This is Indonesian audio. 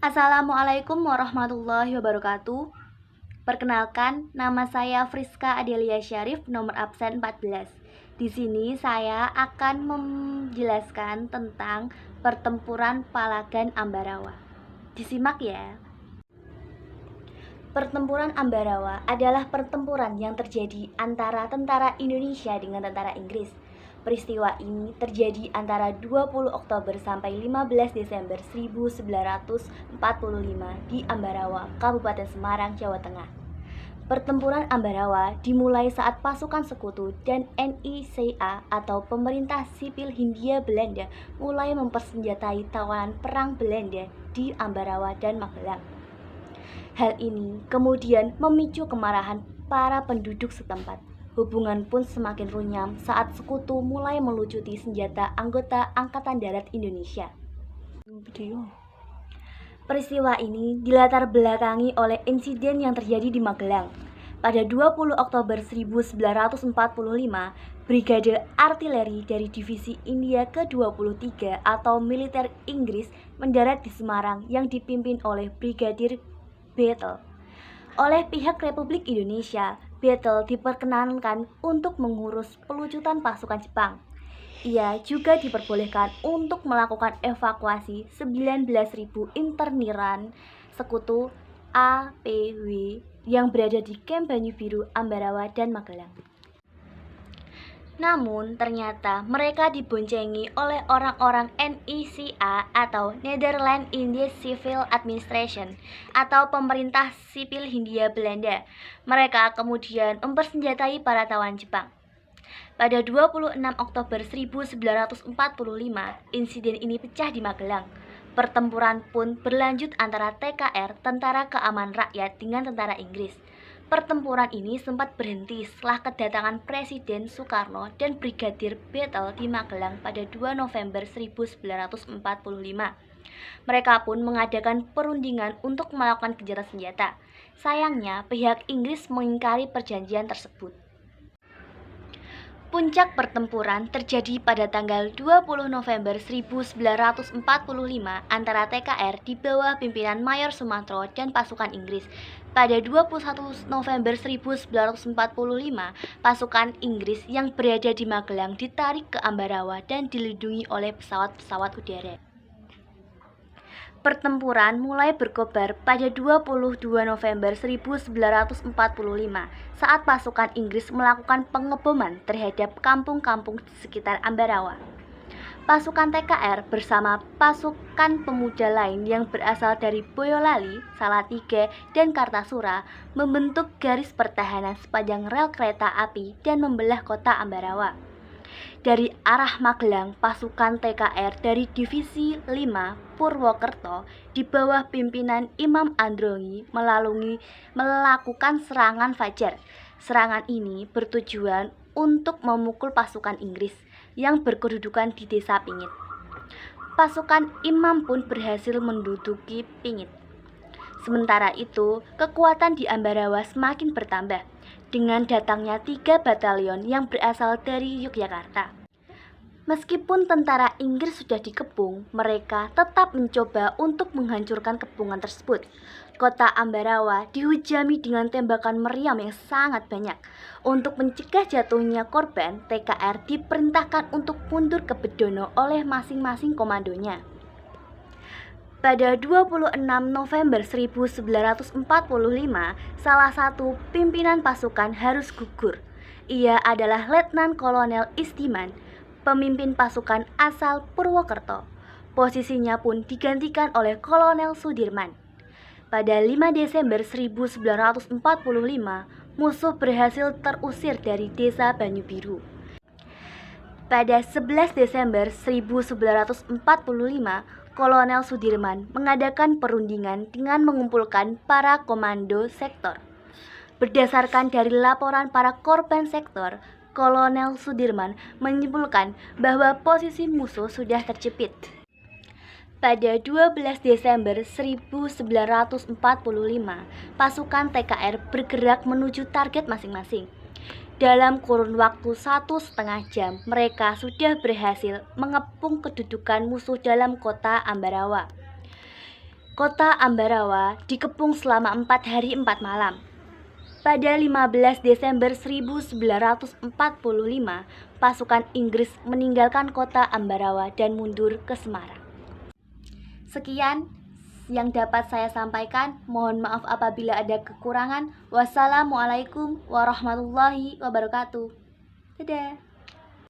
Assalamualaikum warahmatullahi wabarakatuh. Perkenalkan, nama saya Friska Adelia Syarif, nomor absen 14. Di sini saya akan menjelaskan tentang pertempuran Palagan Ambarawa. Disimak ya. Pertempuran Ambarawa adalah pertempuran yang terjadi antara tentara Indonesia dengan tentara Inggris. Peristiwa ini terjadi antara 20 Oktober sampai 15 Desember 1945 di Ambarawa, Kabupaten Semarang, Jawa Tengah. Pertempuran Ambarawa dimulai saat pasukan sekutu dan NICA atau Pemerintah Sipil Hindia Belanda mulai mempersenjatai tawanan perang Belanda di Ambarawa dan Magelang. Hal ini kemudian memicu kemarahan para penduduk setempat. Hubungan pun semakin runyam saat sekutu mulai melucuti senjata anggota Angkatan Darat Indonesia. Peristiwa ini dilatar belakangi oleh insiden yang terjadi di Magelang. Pada 20 Oktober 1945, Brigade Artileri dari Divisi India ke-23 atau militer Inggris mendarat di Semarang yang dipimpin oleh Brigadir Bethel. Oleh pihak Republik Indonesia, Bethel diperkenankan untuk mengurus pelucutan pasukan Jepang. Ia juga diperbolehkan untuk melakukan evakuasi 19.000 interniran sekutu APW yang berada di Kamp Banyu Biru, Ambarawa, dan Magelang. Namun, ternyata mereka diboncengi oleh orang-orang NICA atau Netherlands Indies Civil Administration atau Pemerintah Sipil Hindia Belanda. Mereka kemudian mempersenjatai para tawan Jepang. Pada 26 Oktober 1945, insiden ini pecah di Magelang. Pertempuran pun berlanjut antara TKR, Tentara Keamanan Rakyat, dengan tentara Inggris. Pertempuran ini sempat berhenti setelah kedatangan Presiden Soekarno dan Brigadir Bethel di Magelang pada 2 November 1945. Mereka pun mengadakan perundingan untuk melakukan gencatan senjata. Sayangnya, pihak Inggris mengingkari perjanjian tersebut. Puncak pertempuran terjadi pada tanggal 20 November 1945 antara TKR di bawah pimpinan Mayor Sumantro dan pasukan Inggris. Pada 21 November 1945, pasukan Inggris yang berada di Magelang ditarik ke Ambarawa dan dilindungi oleh pesawat-pesawat udara. Pertempuran mulai berkobar pada 22 November 1945 saat pasukan Inggris melakukan pengeboman terhadap kampung-kampung di sekitar Ambarawa. Pasukan TKR bersama pasukan pemuda lain yang berasal dari Boyolali, Salatiga, dan Kartasura membentuk garis pertahanan sepanjang rel kereta api dan membelah kota Ambarawa. Dari arah Magelang, pasukan TKR dari Divisi 5 Purwokerto di bawah pimpinan Imam Androngi melakukan serangan fajar. Serangan ini bertujuan untuk memukul pasukan Inggris yang berkedudukan di Desa Pingit. Pasukan Imam pun berhasil menduduki Pingit. Sementara itu, kekuatan di Ambarawa semakin bertambah dengan datangnya 3 batalion yang berasal dari Yogyakarta. Meskipun tentara Inggris sudah dikepung, mereka tetap mencoba untuk menghancurkan kepungan tersebut. Kota Ambarawa dihujani dengan tembakan meriam yang sangat banyak. Untuk mencegah jatuhnya korban, TKR diperintahkan untuk mundur ke Bedono oleh masing-masing komandonya. Pada 26 November 1945, salah satu pimpinan pasukan harus gugur. Ia adalah Letnan Kolonel Istiman, pemimpin pasukan asal Purwokerto. Posisinya pun digantikan oleh Kolonel Sudirman. Pada 5 Desember 1945, musuh berhasil terusir dari Desa Banyu Biru. Pada 11 Desember 1945, Kolonel Sudirman mengadakan perundingan dengan mengumpulkan para komando sektor. Berdasarkan dari laporan para korban sektor, Kolonel Sudirman menyimpulkan bahwa posisi musuh sudah terjepit. Pada 12 Desember 1945, pasukan TKR bergerak menuju target masing-masing. Dalam kurun waktu 1,5 jam, mereka sudah berhasil mengepung kedudukan musuh dalam kota Ambarawa. Kota Ambarawa dikepung selama 4 hari 4 malam. Pada 15 Desember 1945, pasukan Inggris meninggalkan kota Ambarawa dan mundur ke Semarang. Sekian yang dapat saya sampaikan. Mohon maaf apabila ada kekurangan. Wassalamualaikum warahmatullahi wabarakatuh. Dadah.